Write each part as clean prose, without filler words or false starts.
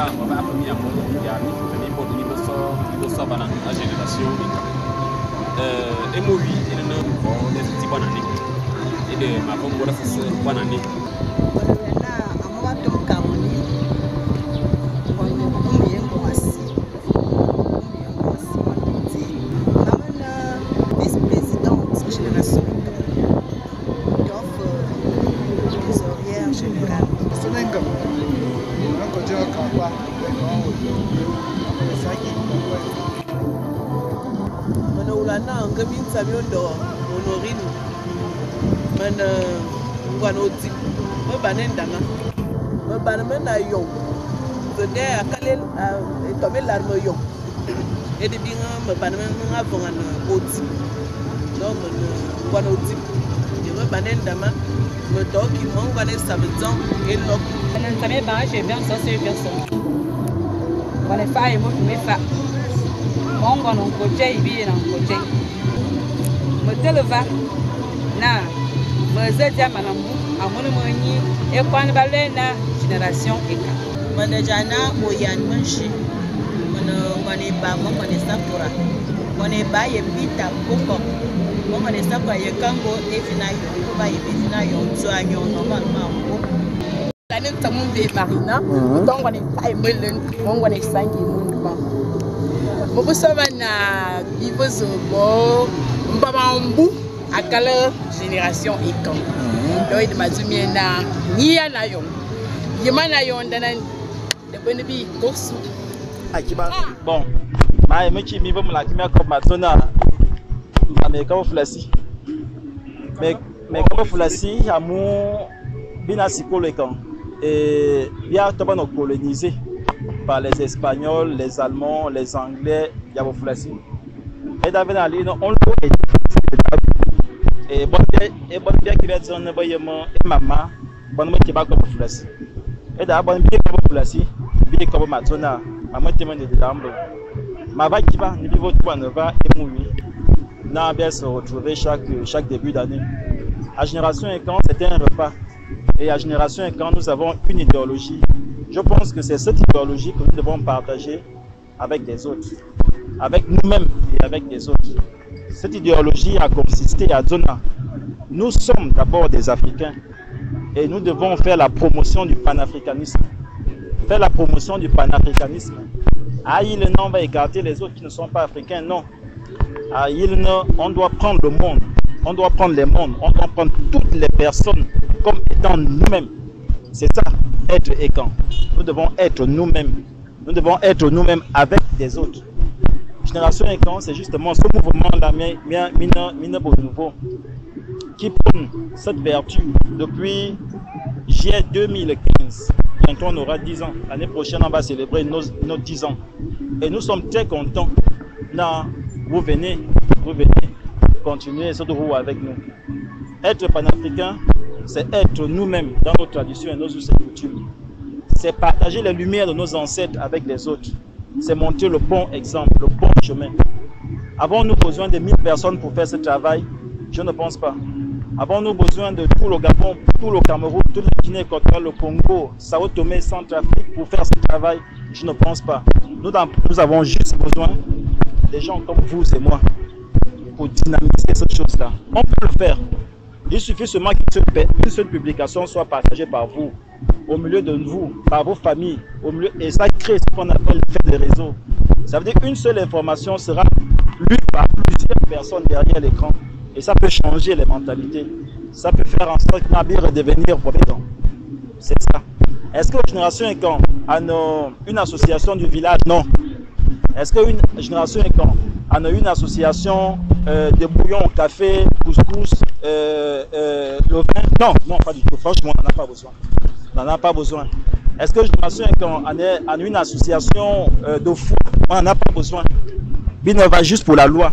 Et moi, il y a des petits bonnes années. Et de ma femme, voilà, c'est bonne année. Et de bien me banen avant un outil. Donc me outil. Je me banen dama me toki mon gane sabetan et l'autre. Je ne sais pas, j'ai bien ça c'est personne. On est fait et moi je me fais. Mon gane on côté il vient en côté. Me televa na me zeti amanamu amoni moni et quand balé na génération eka. Manajana oyan manchi. Mane ba mane sakura mane ba ye pita koko mane sakura ye kango e fina yo ba ye fina yo so anyo normalement ko lanen tamun be marina donc on est pas melen on est sangi munduma mo bo soma na bibozo bo mbamambu akala génération ekan do de mazumi na niya na yo yimana yo ndanan de benebi korsu. Bon, mais qui me la qui comme Matona, mais comme Flassi, mais comme Flassi, à mon bien et bien tout colonisé par les Espagnols, les Allemands, les Anglais, il y a vos Flassi. Et d'avoir la ligne, on le et bon bien qui va être un envoyement et maman, bon qui va comme Flassi. Et d'abord bien comme Flassi, bien comme Matona. Maman témoigne de l'âme. Ma vague qui va, niveau 3 ne va et mourir. N'a bien se retrouver chaque début d'année. À Génération Ekan, c'était un repas. Et à Génération Ekan, nous avons une idéologie. Je pense que c'est cette idéologie que nous devons partager avec les autres. Avec nous-mêmes et avec les autres. Cette idéologie a consisté à Zona. Nous sommes d'abord des Africains. Et nous devons faire la promotion du panafricanisme. Faire la promotion du panafricanisme. À Île, on va écarter les autres qui ne sont pas africains, non. À Île, on doit prendre le monde, on doit prendre les mondes, on doit prendre toutes les personnes comme étant nous-mêmes. C'est ça, être Ekan. Nous devons être nous-mêmes. Nous devons être nous-mêmes avec les autres. Génération Ekan, c'est justement ce mouvement-là, nouveau, qui prône cette vertu depuis juillet 2015. Bientôt on aura 10 ans. L'année prochaine, on va célébrer nos 10 ans. Et nous sommes très contents. Là, vous venez continuer ce roue avec nous. Être panafricain, c'est être nous-mêmes dans nos traditions et nos us et coutumes. C'est partager les lumières de nos ancêtres avec les autres. C'est montrer le bon exemple, le bon chemin. Avons-nous besoin de 1000 personnes pour faire ce travail? Je ne pense pas. Avons-nous besoin de tout le Gabon, tout le Cameroun, toute la Guinée équatoriale, le Congo, Sao Tomé, Centrafrique pour faire ce travail? Je ne pense pas. Nous avons juste besoin des gens comme vous et moi pour dynamiser cette chose-là. On peut le faire. Il suffit seulement qu'une seule publication soit partagée par vous, au milieu de vous, par vos familles, et ça crée ce qu'on appelle l'effet de réseau. Ça veut dire qu'une seule information sera lue par plusieurs personnes derrière l'écran. Et ça peut changer les mentalités. Ça peut faire en sorte que Nabi redevenir provident. C'est ça. Est-ce que la Génération Ekan a une association du village? Non. Est-ce qu'une Génération Ekan a une association de bouillon, café, couscous, le vin? Non, non, pas du tout. Franchement, on n'en a pas besoin. On n'en a pas besoin. Est-ce que la Génération Ekan a une association de foie? On n'en a pas besoin. Bine va juste pour la loi.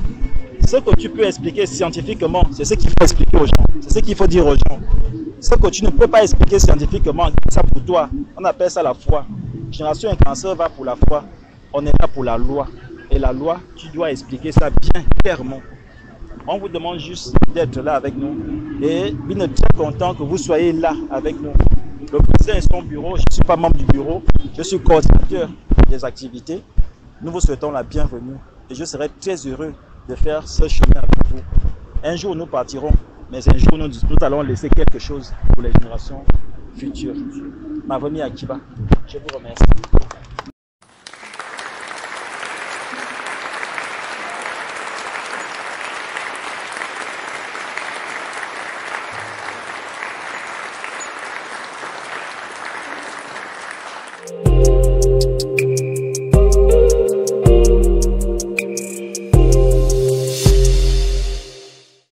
Ce que tu peux expliquer scientifiquement, c'est ce qu'il faut expliquer aux gens. C'est ce qu'il faut dire aux gens. Ce que tu ne peux pas expliquer scientifiquement, dis ça pour toi. On appelle ça la foi. Génération Ekan va pour la foi. On est là pour la loi. Et la loi, tu dois expliquer ça bien clairement. On vous demande juste d'être là avec nous. Et bien très content que vous soyez là avec nous. Le président est son bureau, je ne suis pas membre du bureau, je suis coordinateur des activités. Nous vous souhaitons la bienvenue et je serai très heureux de faire ce chemin avec vous. Un jour nous partirons, mais un jour nous allons laisser quelque chose pour les générations futures. Ma famille Akiba, je vous remercie.